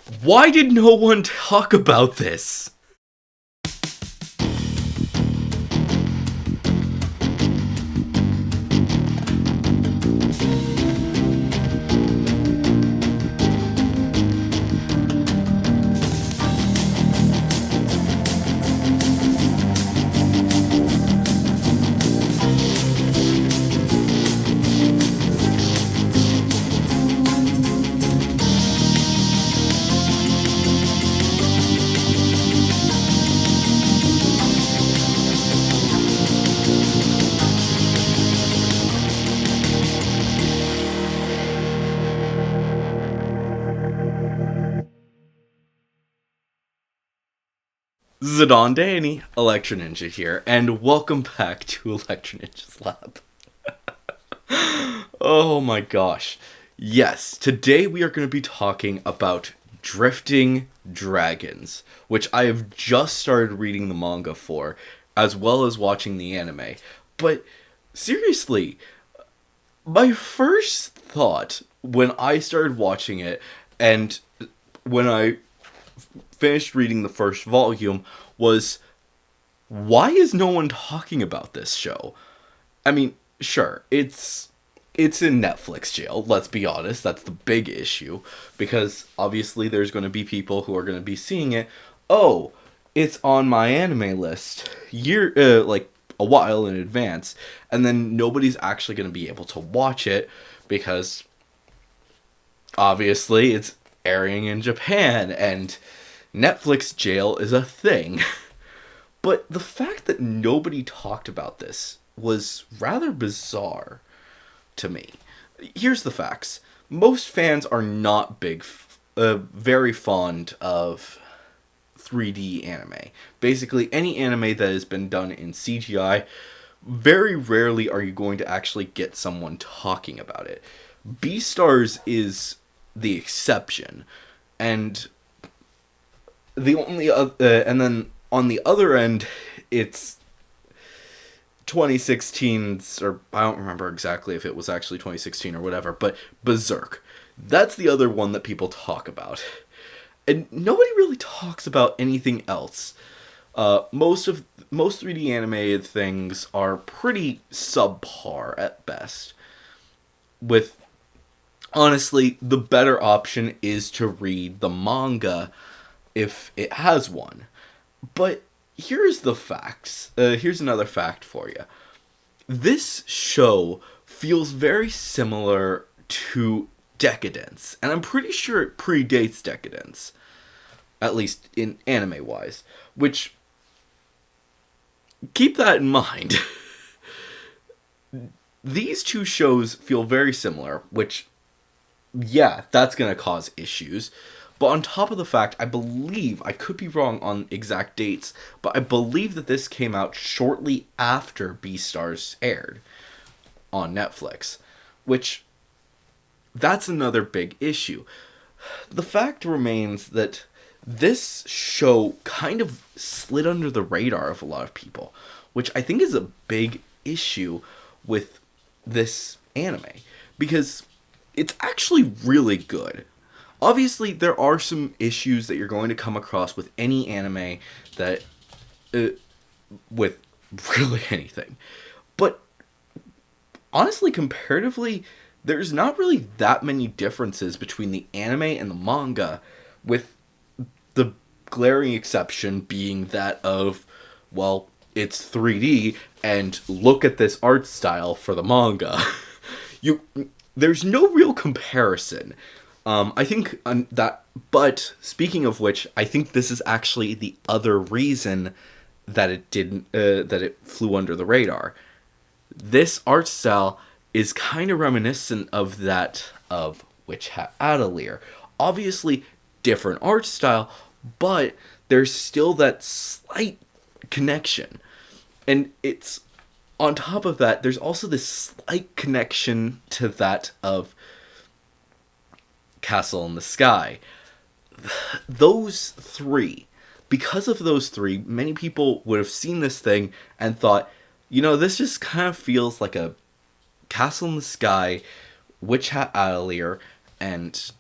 Why did no one talk about this? Zidane Danny, Electro Ninja here, and welcome back to Electro Ninja's Lab. Oh my gosh. Yes, today we are going to be talking about Drifting Dragons, which I have just started reading the manga for, as well as watching the anime. But seriously, my first thought when I started watching it, and when I finished reading the first volume, was why is no one talking about this show? I mean, sure, it's in Netflix jail, let's be honest, that's the big issue, because obviously there's going to be people who are going to be seeing it, oh, it's on my anime list, like, a while in advance, and then nobody's actually going to be able to watch it, because, obviously, it's airing in Japan, and Netflix jail is a thing. But the fact that nobody talked about this was rather bizarre to me. Here's the facts. Most fans are not very fond of 3D anime. Basically, any anime that has been done in CGI, very rarely are you going to actually get someone talking about it. Beastars is the exception, and and then on the other end, it's 2016's, or I don't remember exactly if it was actually 2016 or whatever, but Berserk. That's the other one that people talk about. And nobody really talks about anything else. Most 3D animated things are pretty subpar at best. With, honestly, the better option is to read the manga if it has one. But here's the facts. Here's another fact for you. This show feels very similar to Decadence, and I'm pretty sure it predates Decadence, at least in anime-wise, which, keep that in mind. These two shows feel very similar, which, yeah, that's going to cause issues. But on top of the fact, I believe, I could be wrong on exact dates, but I believe that this came out shortly after Beastars aired on Netflix, which, that's another big issue. The fact remains that this show kind of slid under the radar of a lot of people, which I think is a big issue with this anime, because it's actually really good. Obviously, there are some issues that you're going to come across with any anime that, with really anything. But, honestly, comparatively, there's not really that many differences between the anime and the manga, with the glaring exception being that of, well, it's 3D, and look at this art style for the manga. There's no real comparison. I think but speaking of which, I think this is actually the other reason that it flew under the radar. This art style is kind of reminiscent of that of Witch Hat Atelier. Obviously, different art style, but there's still that slight connection. And it's, on top of that, there's also this slight connection to that of Castle in the Sky. Those three, because of those three, many people would have seen this thing and thought, this just kind of feels like a Castle in the Sky, Witch Hat Atelier, and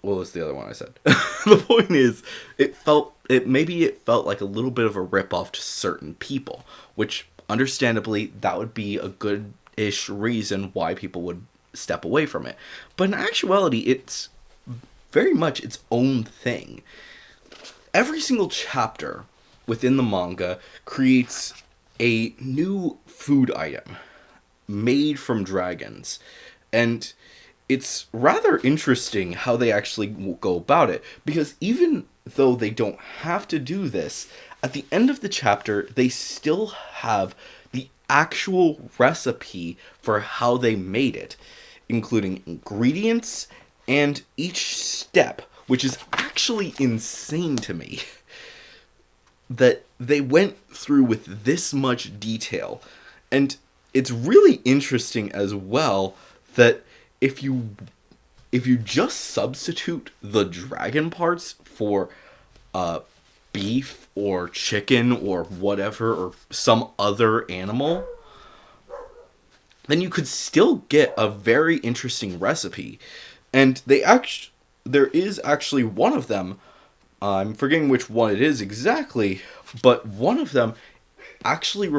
what was the other one I said? The point is, it felt like a little bit of a ripoff to certain people, which understandably that would be a good-ish reason why people would step away from it. But in actuality, it's very much its own thing. Every single chapter within the manga creates a new food item made from dragons. And it's rather interesting how they actually go about it, because even though they don't have to do this, at the end of the chapter, they still have the actual recipe for how they made it, including ingredients and each step, which is actually insane to me that they went through with this much detail. And it's really interesting as well that if you just substitute the dragon parts for beef or chicken or whatever, or some other animal, then you could still get a very interesting recipe. And there is actually one of them, I'm forgetting which one it is exactly, but one of them actually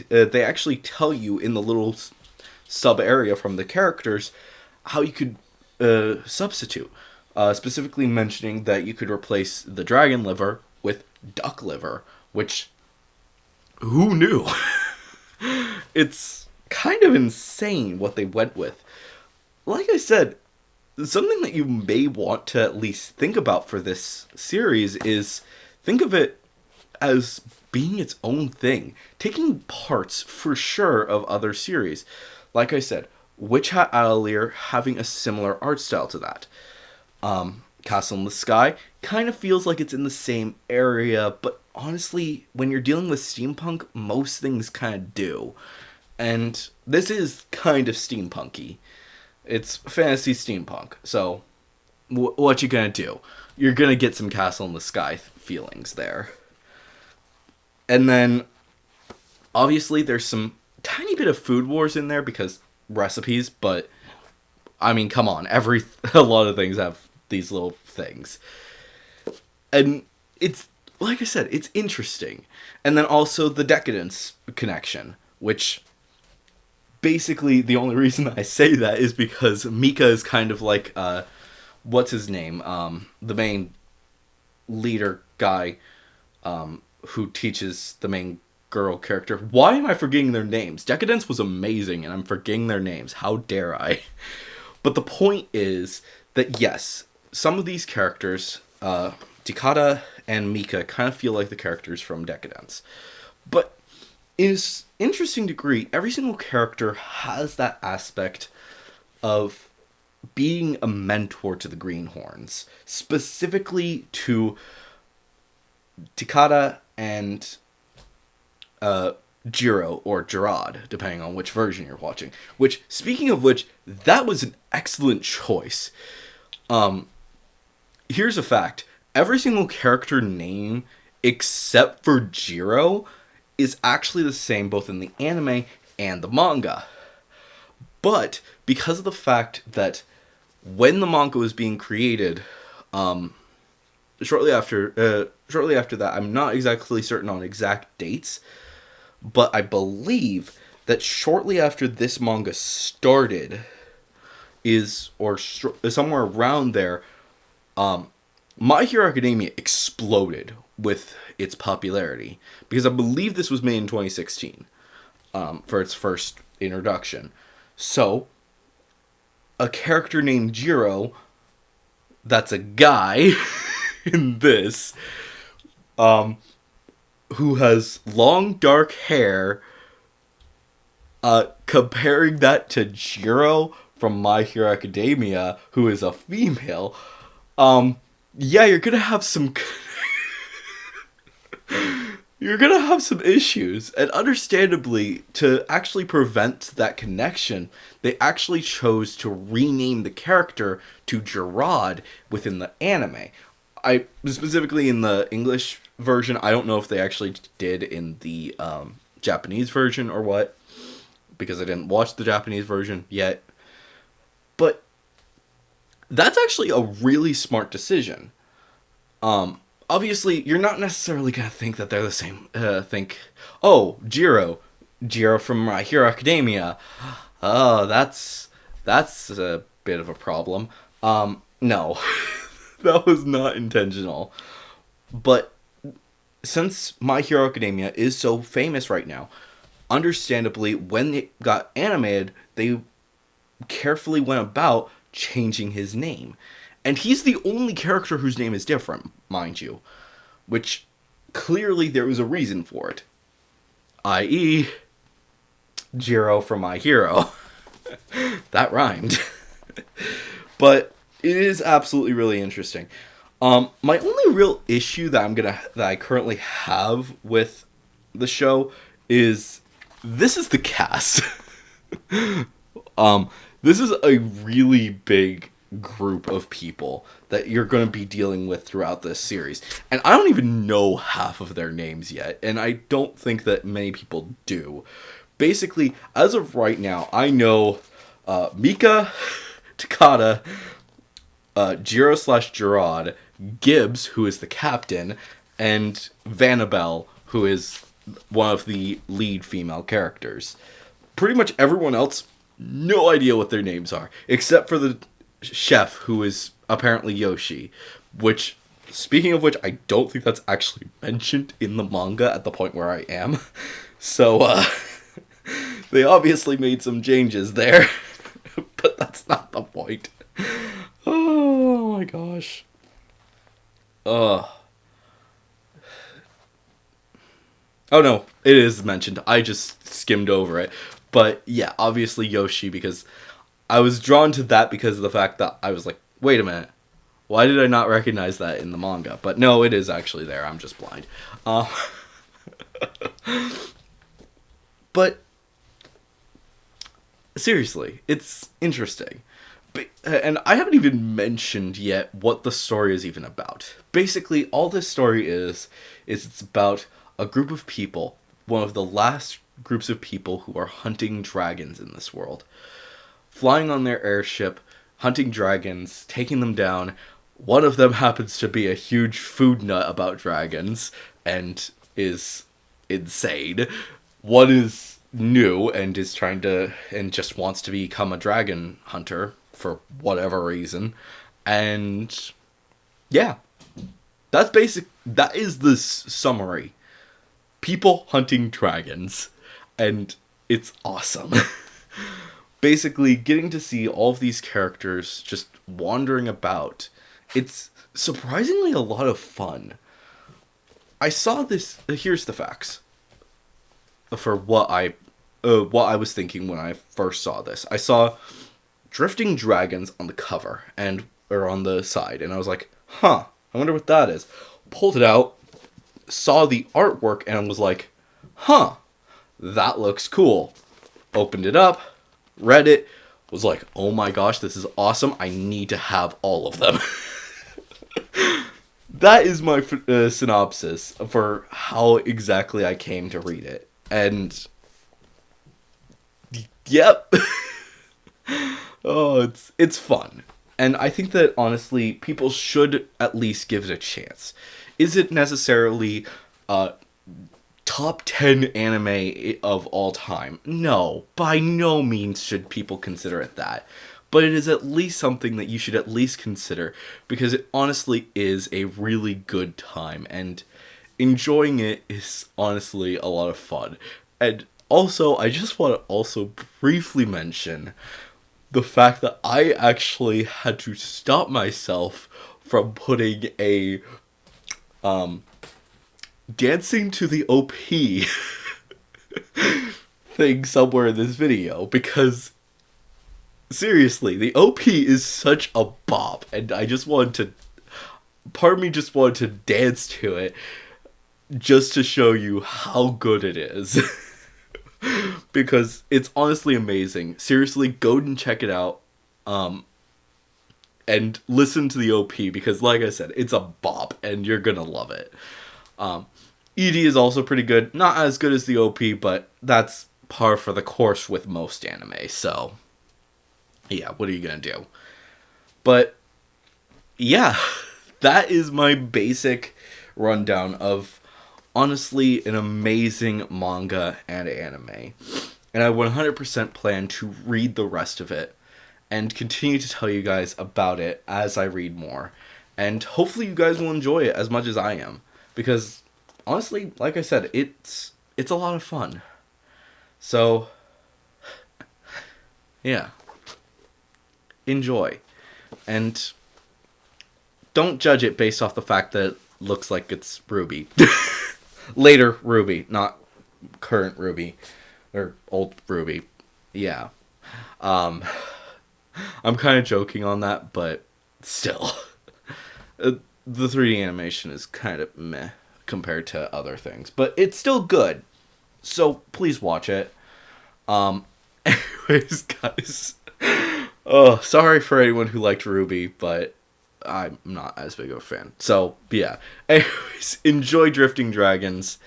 they actually tell you in the little sub area from the characters how you could substitute. Specifically mentioning that you could replace the dragon liver with duck liver, which, who knew? It's kind of insane what they went with. Like I said, something that you may want to at least think about for this series is think of it as being its own thing, taking parts for sure of other series. Like I said, Witch Hat Atelier having a similar art style to that. Castle in the Sky kind of feels like it's in the same area, but honestly, when you're dealing with steampunk, most things kind of do. And this is kind of steampunky. It's fantasy steampunk, so what you gonna do? You're gonna get some Castle in the Sky feelings there. And then, obviously, there's some tiny bit of food wars in there because recipes, but I mean, come on, a lot of things have these little things. And it's, like I said, it's interesting. And then also the Decadence connection, which basically the only reason I say that is because Mika is kind of like, what's his name? The main leader guy, who teaches the main girl character. Why am I forgetting their names? Decadence was amazing, and I'm forgetting their names. How dare I? But the point is that, yes, some of these characters, Takata and Mika, kind of feel like the characters from Decadence. But in an interesting degree, every single character has that aspect of being a mentor to the Greenhorns. Specifically to Takata and Jiro, or Gerard, depending on which version you're watching. Which, speaking of which, that was an excellent choice. Here's a fact. Every single character name, except for Jiro, is actually the same both in the anime and the manga. But, because of the fact that when the manga was being created, shortly after that, I'm not exactly certain on exact dates, but I believe that shortly after this manga started, somewhere around there, My Hero Academia exploded with its popularity, because I believe this was made in 2016, for its first introduction. So, a character named Jiro, that's a guy in this, who has long dark hair, comparing that to Jiro from My Hero Academia, who is a female, yeah, you're gonna have some you're gonna have some issues. And understandably, to actually prevent that connection, they actually chose to rename the character to Gerard within the anime. I specifically in the English version, I don't know if they actually did in the Japanese version or what, because I didn't watch the Japanese version yet. But That's actually a really smart decision. Obviously, you're not necessarily gonna think that they're the same. Oh, Jiro from My Hero Academia. Oh, that's a bit of a problem. No, that was not intentional. But since My Hero Academia is so famous right now, understandably, when it got animated, they carefully went about changing his name. And he's the only character whose name is different, mind you, which clearly there was a reason for it. I.e., Jiro from My Hero. That rhymed. But it is absolutely really interesting. My only real issue that I currently have with the show is this is the cast. This is a really big group of people that you're going to be dealing with throughout this series. And I don't even know half of their names yet, and I don't think that many people do. Basically, as of right now, I know Mika, Takada, Jiro slash Gerard, Gibbs, who is the captain, and Vanabelle, who is one of the lead female characters. Pretty much everyone else, no idea what their names are, except for the chef, who is apparently Yoshi, which, speaking of which, I don't think that's actually mentioned in the manga at the point where I am. So, they obviously made some changes there, but that's not the point. Oh my gosh. Ugh. Oh no, it is mentioned. I just skimmed over it. But yeah, obviously Yoshi, because I was drawn to that because of the fact that I was like, wait a minute, why did I not recognize that in the manga? But no, it is actually there. I'm just blind. But seriously, it's interesting. And I haven't even mentioned yet what the story is even about. Basically, all this story is it's about a group of people, one of the last groups of people who are hunting dragons in this world. Flying on their airship, hunting dragons, taking them down. One of them happens to be a huge food nut about dragons and is insane. One is new and is trying to and just wants to become a dragon hunter for whatever reason. And yeah, that is the summary. People hunting dragons, and it's awesome. Basically, getting to see all of these characters just wandering about, it's surprisingly a lot of fun. I saw this. Here's the facts for what I was thinking when I first saw this. I saw drifting dragons on the cover or on the side, and I was like, huh, I wonder what that is. Pulled it out, saw the artwork, and was like, huh, that looks cool. Opened it up, read it, was like, oh my gosh, this is awesome. I need to have all of them. That is my synopsis for how exactly I came to read it. And yep. Oh, it's fun. And I think that, honestly, people should at least give it a chance. Is it necessarily top 10 anime of all time? No, by no means should people consider it that. But it is at least something that you should at least consider, because it honestly is a really good time, and enjoying it is honestly a lot of fun. And also, I just want to also briefly mention the fact that I actually had to stop myself from putting a dancing to the OP thing somewhere in this video, because seriously, the OP is such a bop, and part of me just wanted to dance to it just to show you how good it is. Because it's honestly amazing. Seriously, go and check it out. And listen to the OP, because like I said, it's a bop and you're gonna love it. ED is also pretty good. Not as good as the OP, but that's par for the course with most anime. So, yeah, what are you gonna do? But yeah, that is my basic rundown of honestly an amazing manga and anime. And I 100% plan to read the rest of it and continue to tell you guys about it as I read more. And hopefully you guys will enjoy it as much as I am, because honestly, like I said, it's a lot of fun. So, yeah, enjoy. And don't judge it based off the fact that it looks like it's Ruby. Later Ruby, not current Ruby or old Ruby. Yeah. Um I'm kind of joking on that, but still. The 3D animation is kind of meh compared to other things, but it's still good. So please watch it. Anyways, guys. Oh, sorry for anyone who liked Ruby, but I'm not as big of a fan. So, yeah. Anyways, enjoy Drifting Dragons,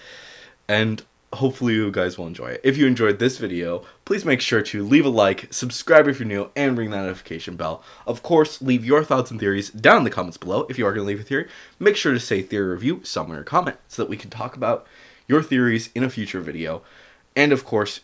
and hopefully you guys will enjoy it. If you enjoyed this video, please make sure to leave a like, subscribe if you're new, and ring that notification bell. Of course, leave your thoughts and theories down in the comments below. If you are going to leave a theory, make sure to say theory review somewhere in a comment so that we can talk about your theories in a future video. And of course,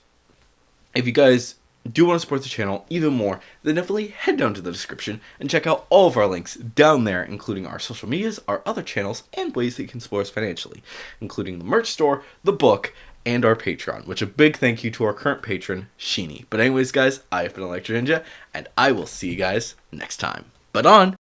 if you guys do want to support the channel even more, then definitely head down to the description and check out all of our links down there, including our social medias, our other channels, and ways that you can support us financially, including the merch store, the book, and our Patreon, which a big thank you to our current patron, Sheeny. But anyways, guys, I have been Electro Ninja, and I will see you guys next time. But on!